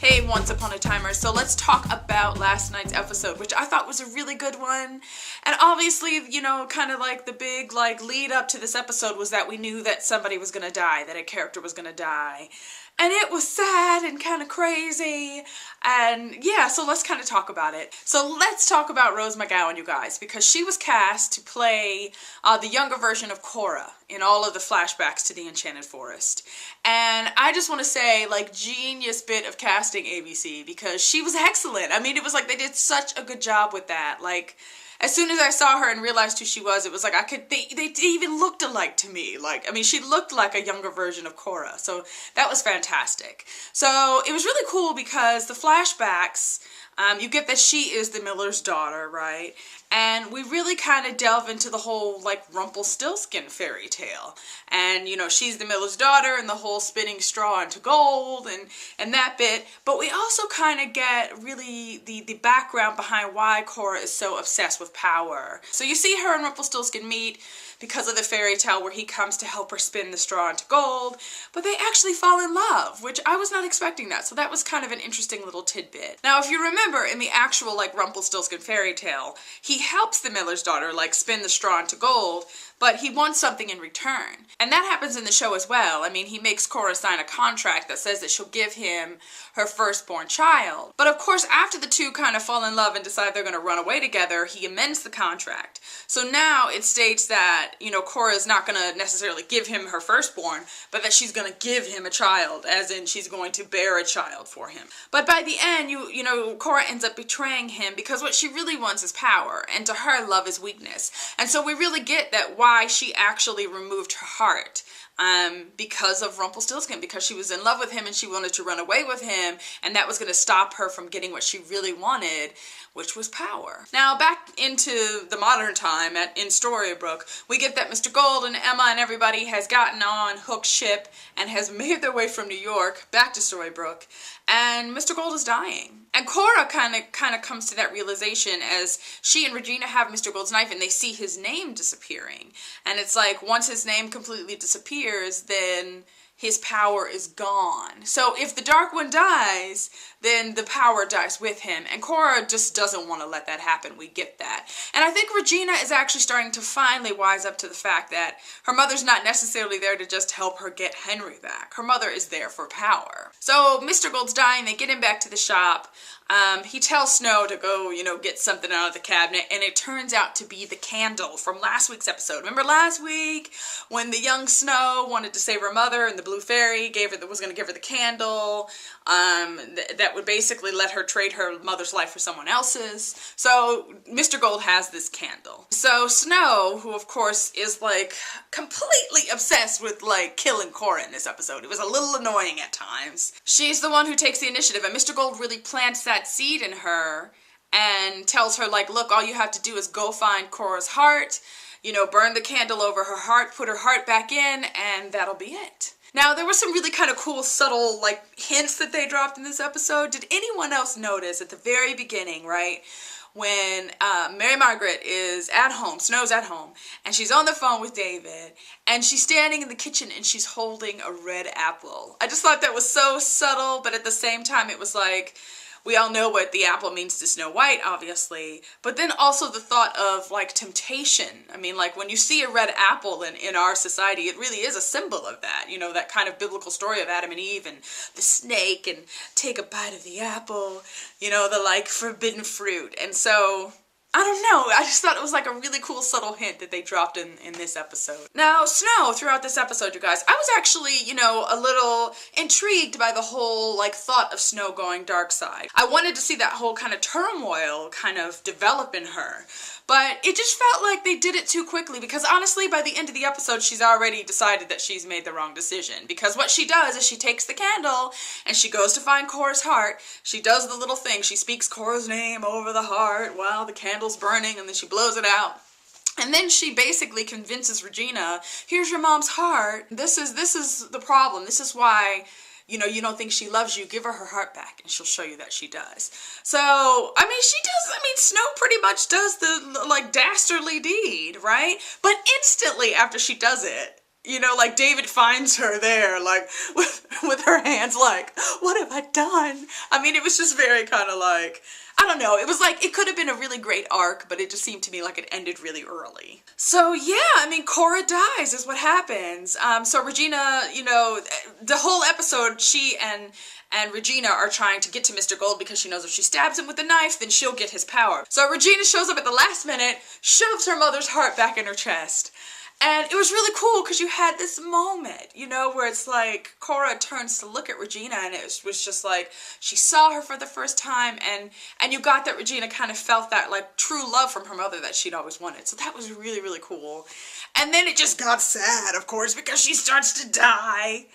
Hey, Once Upon a Timer. So let's talk about last night's episode, which I thought was a really good one. And obviously, you know, kind of like the big lead up to this episode was that we knew that somebody was going to die, that a character was going to die. And it was sad and kind of crazy. And yeah, so let's kind of talk about it. So let's talk about Rose McGowan, you guys, because she was cast to play the younger version of Cora in all of the flashbacks to the Enchanted Forest. And I just want to say, genius bit of casting, ABC, because she was excellent. I mean, it was like they did such a good job with that. As soon as I saw her and realized who she was, it was like they even looked alike to me. She looked like a younger version of Cora. So that was fantastic. So it was really cool because the flashbacks, you get that she is the miller's daughter, right? And we really kind of delve into the whole, Rumpelstiltskin fairy tale. And, you know, she's the miller's daughter and the whole spinning straw into gold and that bit. But we also kind of get really the background behind why Cora is so obsessed with power. So you see her and Rumpelstiltskin meet because of the fairy tale where he comes to help her spin the straw into gold, but they actually fall in love, which I was not expecting that, so that was kind of an interesting little tidbit. Now, if you remember, in the actual, Rumpelstiltskin fairy tale, he helps the miller's daughter, spin the straw into gold, but he wants something in return. And that happens in the show as well. I mean, he makes Cora sign a contract that says that she'll give him her firstborn child. But of course, after the two kind of fall in love and decide they're going to run away together, he amends the contract. So now it states that, you know, Cora is not going to necessarily give him her firstborn, but that she's going to give him a child, as in she's going to bear a child for him. But by the end, you know, Cora ends up betraying him because what she really wants is power, and to her, love is weakness. And so we really get that why she actually removed her heart. Because of Rumpelstiltskin, because she was in love with him and she wanted to run away with him, and that was going to stop her from getting what she really wanted, which was power. Now, back into the modern time in Storybrooke, we get that Mr. Gold and Emma and everybody has gotten on Hook's ship and has made their way from New York back to Storybrooke, and Mr. Gold is dying. And Cora kind of comes to that realization as she and Regina have Mr. Gold's knife and they see his name disappearing. And it's like, once his name completely disappears, then his power is gone. So if the Dark One dies, then the power dies with him. And Cora just doesn't want to let that happen. We get that. And I think Regina is actually starting to finally wise up to the fact that her mother's not necessarily there to just help her get Henry back. Her mother is there for power. So Mr. Gold's dying. They get him back to the shop. He tells Snow to go, you know, get something out of the cabinet, and it turns out to be the candle from last week's episode. Remember last week when the young Snow wanted to save her mother and the blue fairy was going to give her the candle that would basically let her trade her mother's life for someone else's. So Mr. Gold has this candle. So Snow, who of course is completely obsessed with killing Cora in this episode. It was a little annoying at times. She's the one who takes the initiative, and Mr. Gold really plants that seed in her and tells her look, all you have to do is go find Cora's heart, you know, burn the candle over her heart, put her heart back in, and that'll be it. Now, there were some really kind of cool, subtle, hints that they dropped in this episode. Did anyone else notice at the very beginning, right, when Mary Margaret is at home, Snow's at home, and she's on the phone with David, and she's standing in the kitchen and she's holding a red apple. I just thought that was so subtle, but at the same time, it was we all know what the apple means to Snow White, obviously, but then also the thought of, temptation. I mean, when you see a red apple in our society, it really is a symbol of that, you know, that kind of biblical story of Adam and Eve and the snake and take a bite of the apple, you know, the, forbidden fruit. And so, I don't know, I just thought it was a really cool subtle hint that they dropped in this episode. Now, Snow, throughout this episode, you guys, I was actually, you know, a little intrigued by the whole, thought of Snow going dark side. I wanted to see that whole kind of turmoil kind of develop in her. But it just felt like they did it too quickly because honestly, by the end of the episode, she's already decided that she's made the wrong decision. Because what she does is she takes the candle and she goes to find Cora's heart. She does the little thing. She speaks Cora's name over the heart while the candle's burning, and then she blows it out. And then she basically convinces Regina, here's your mom's heart. This is the problem. This is why, you know, you don't think she loves you, give her her heart back and she'll show you that she does. So, Snow pretty much does the, dastardly deed, right? But instantly after she does it, You know, like David finds her there, like with her hands like, what have I done? I mean, it was just very kind of like, I don't know. It was like, it could have been a really great arc, but it just seemed to me like it ended really early. So yeah, I mean, Cora dies is what happens. So Regina, you know, the whole episode, she and Regina are trying to get to Mr. Gold because she knows if she stabs him with a knife, then she'll get his power. So Regina shows up at the last minute, shoves her mother's heart back in her chest. And it was really cool because you had this moment, you know, where it's like Cora turns to look at Regina and it was just like she saw her for the first time and you got that Regina kind of felt that like true love from her mother that she'd always wanted. So that was really, really cool. And then it just got sad, of course, because she starts to die.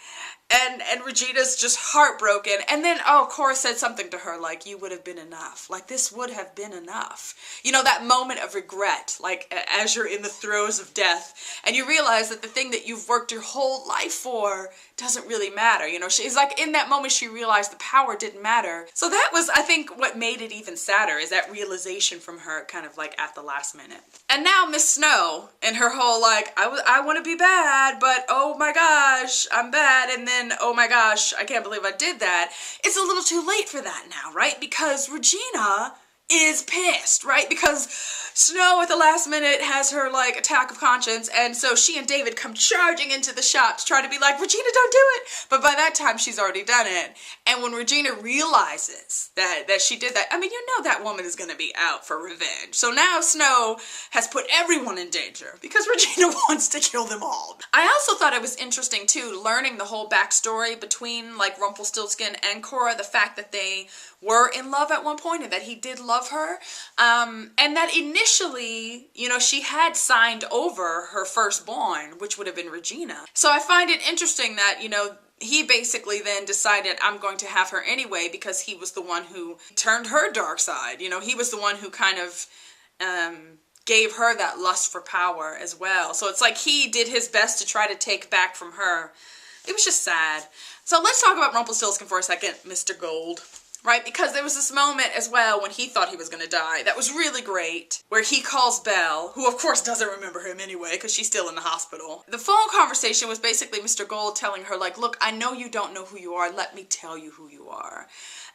And Regina's just heartbroken. And then, oh, Cora said something to her, like, you would have been enough. Like, this would have been enough. You know, that moment of regret, like, as you're in the throes of death. And you realize that the thing that you've worked your whole life for doesn't really matter. You know, she's like, in that moment, she realized the power didn't matter. So that was, I think, what made it even sadder, is that realization from her kind of like at the last minute. And now Miss Snow and her whole, like, I want to be bad, but oh my gosh, I'm bad. And then, oh my gosh, I can't believe I did that. It's a little too late for that now, right? Because Regina is pissed, right? Because Snow at the last minute has her like attack of conscience, and so she and David come charging into the shop to try to be like, Regina, don't do it. But by that time she's already done it. And when Regina realizes that she did that, I mean, you know that woman is going to be out for revenge. So now Snow has put everyone in danger because Regina wants to kill them all. I also thought it was interesting too, learning the whole backstory between like Rumpelstiltskin and Cora, the fact that they were in love at one point and that he did love her, and that initially, you know, she had signed over her firstborn, which would have been Regina. So I find it interesting that, you know, he basically then decided, I'm going to have her anyway, because he was the one who turned her dark side. You know, he was the one who kind of gave her that lust for power as well. So it's like he did his best to try to take back from her. It was just sad. So let's talk about Rumpelstiltskin for a second, Mr. Gold. Right, because there was this moment as well when he thought he was going to die. That was really great, where he calls Belle, who of course doesn't remember him anyway because she's still in the hospital. The phone conversation was basically Mr. Gold telling her, like, look, I know you don't know who you are. Let me tell you who you are.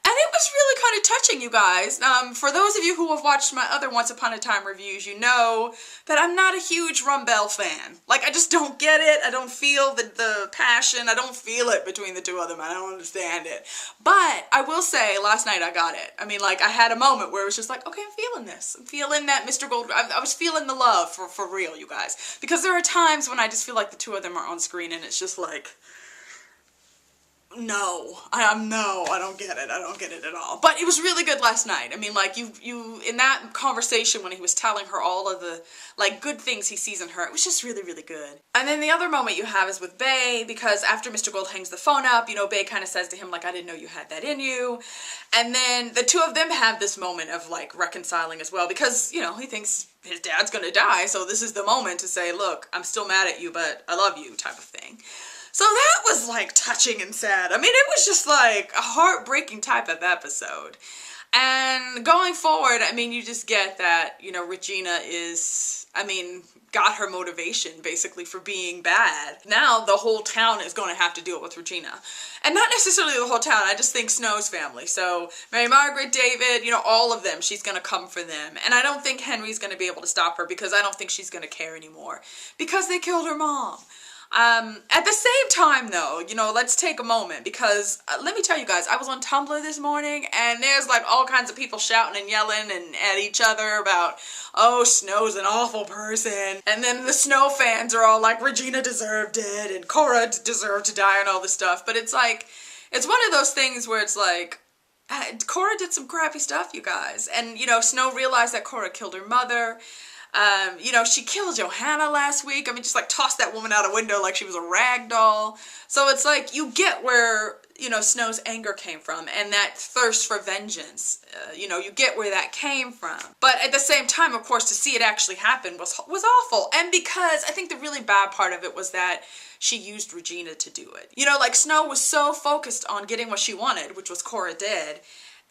And it was really kind of touching, you guys. For those of you who have watched my other Once Upon a Time reviews, you know that I'm not a huge Belle fan. Like, I just don't get it. I don't feel the passion. I don't feel it between the two of them. I don't understand it. But I will say, last night I got it. I mean, like, I had a moment where it was just like, okay, I'm feeling this. I'm feeling that Mr. Gold. I was feeling the love for real, you guys. Because there are times when I just feel like the two of them are on screen and it's just like, no, I don't get it. I don't get it at all. But it was really good last night. I mean, like, you in that conversation when he was telling her all of the, like, good things he sees in her, it was just really, really good. And then the other moment you have is with Bay, because after Mr. Gold hangs the phone up, you know, Bay kind of says to him, like, I didn't know you had that in you. And then the two of them have this moment of, like, reconciling as well, because, you know, he thinks his dad's gonna die, so this is the moment to say, look, I'm still mad at you, but I love you, type of thing. So that was, like, touching and sad. I mean, it was just, like, a heartbreaking type of episode. And going forward, I mean, you just get that, you know, Regina is, I mean, got her motivation, basically, for being bad. Now, the whole town is going to have to deal with Regina. And not necessarily the whole town, I just think Snow's family. So, Mary Margaret, David, you know, all of them, she's going to come for them. And I don't think Henry's going to be able to stop her, because I don't think she's going to care anymore. Because they killed her mom. At the same time, though, you know, let's take a moment, because let me tell you guys, I was on Tumblr this morning and there's like all kinds of people shouting and yelling and at each other about, oh, Snow's an awful person. And then the Snow fans are all like, Regina deserved it and Cora deserved to die and all this stuff. But it's like, it's one of those things where it's like, Cora did some crappy stuff, you guys. And, you know, Snow realized that Cora killed her mother. You know, she killed Johanna last week. I mean, just like tossed that woman out a window like she was a rag doll. So it's like, you get where, you know, Snow's anger came from and that thirst for vengeance. You know, you get where that came from. But at the same time, of course, to see it actually happen was awful. And because I think the really bad part of it was that she used Regina to do it. You know, like Snow was so focused on getting what she wanted, which was Cora dead.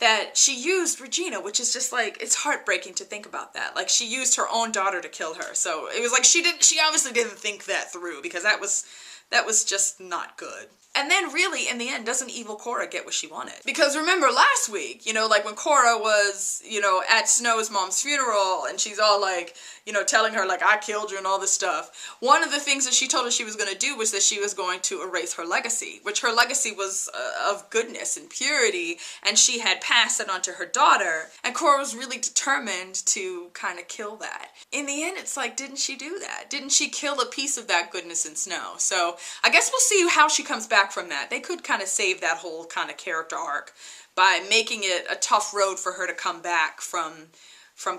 that she used Regina, which is just like, it's heartbreaking to think about that. Like, she used her own daughter to kill her. So it was like she obviously didn't think that through, because that was just not good. And then really, in the end, doesn't evil Cora get what she wanted? Because remember last week, you know, like when Cora was, you know, at Snow's mom's funeral, and she's all like, you know, telling her like, I killed you and all this stuff. One of the things that she told her she was going to do was that she was going to erase her legacy, which her legacy was of goodness and purity, and she had passed it on to her daughter. And Cora was really determined to kind of kill that. In the end, it's like, didn't she do that? Didn't she kill a piece of that goodness in Snow? So I guess we'll see how she comes back from that. They could kind of save that whole kind of character arc by making it a tough road for her to come back from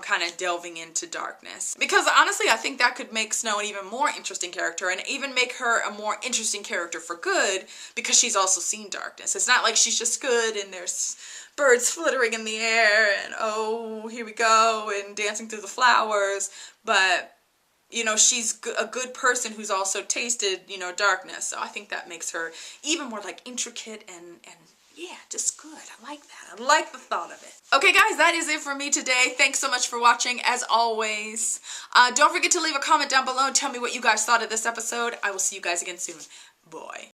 kind of delving into darkness. Because honestly, I think that could make Snow an even more interesting character, and even make her a more interesting character for good, because she's also seen darkness. It's not like she's just good and there's birds flittering in the air and oh, here we go, and dancing through the flowers, but you know, she's a good person who's also tasted, you know, darkness. So I think that makes her even more like intricate and yeah, just good. I like that. I like the thought of it. Okay guys, that is it for me today. Thanks so much for watching, as always. Don't forget to leave a comment down below and tell me what you guys thought of this episode. I will see you guys again soon. Bye.